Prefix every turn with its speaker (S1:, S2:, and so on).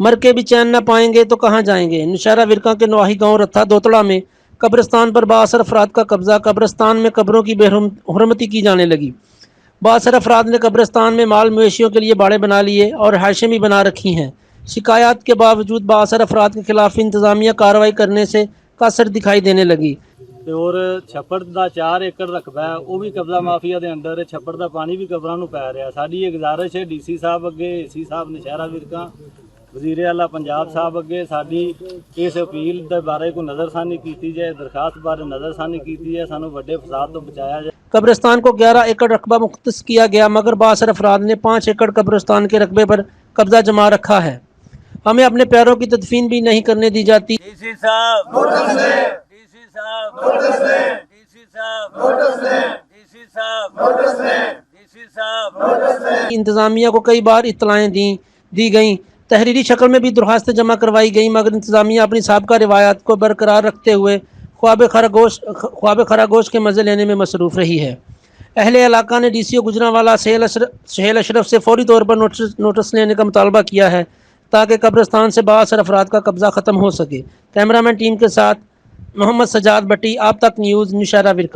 S1: مر کے بھی چین نہ پائیں گے تو کہاں جائیں گے۔ نوشہرہ ورکاں کے نواحی گاؤں رتھا دوتڑا میں قبرستان پر بااثر افراد کا قبضہ۔ قبرستان میں قبروں کی بے حرمتی کی جانے لگی۔ بااثر افراد نے قبرستان میں مال مویشیوں کے لیے باڑے بنا لیے اور رہائشیں بھی بنا رکھی ہیں۔ شکایات کے باوجود بااثر افراد کے خلاف انتظامیہ کارروائی کرنے سے قاصر دکھائی دینے لگی۔
S2: اور چھپڑ دا 4 ایکڑ رقبہ ہے، وہ بھی قبضہ مافیا دے اندر ہے۔ چھپڑ دا پانی بھی قبراں نوں پی رہا۔ ساڈی یہ گزارش ہے ڈی سی صاحب اگے، اے سی صاحب نوشہرہ ورکاں، وزیر اعلیٰ پنجاب صاحب اگے ساڈی اس اپیل دے بارے کو نظر ثانی کیتی جائے، درخواست بارے نظر ثانی کیتی جائے، سانوں وڈے فساد تو بچایا جائے۔
S1: قبرستان کو 11 ایکڑ رقبہ مختص کیا گیا، مگر بااثر افراد نے 5 ایکڑ قبرستان کے رقبے پر قبضہ جما رکھا ہے۔ ہمیں اپنے پیروں کی تدفین بھی نہیں کرنے دی جاتی۔
S2: ڈی سی صاحب نوٹس دیں، ڈی سی صاحب نوٹس دیں، ڈی سی صاحب نوٹس دیں، ڈی سی صاحب نوٹس دیں، ڈی سی صاحب نوٹس دیں۔
S1: انتظامیہ کو کئی بار اطلاعیں دی گئیں، تحریری شکل میں بھی درخواستیں جمع کروائی گئیں، مگر انتظامیہ اپنی سابقہ روایات کو برقرار رکھتے ہوئے خواب خرگوش کے مزے لینے میں مصروف رہی ہے۔ اہل علاقہ نے ڈی سی او گجرانوالہ سہیل اشرف سے فوری طور پر نوٹس لینے کا مطالبہ کیا ہے تاکہ قبرستان سے بااثر افراد کا قبضہ ختم ہو سکے۔ کیمرہ مین ٹیم کے ساتھ محمد سجاد بٹی، آپ تک نیوز، نوشہرہ ورکاں۔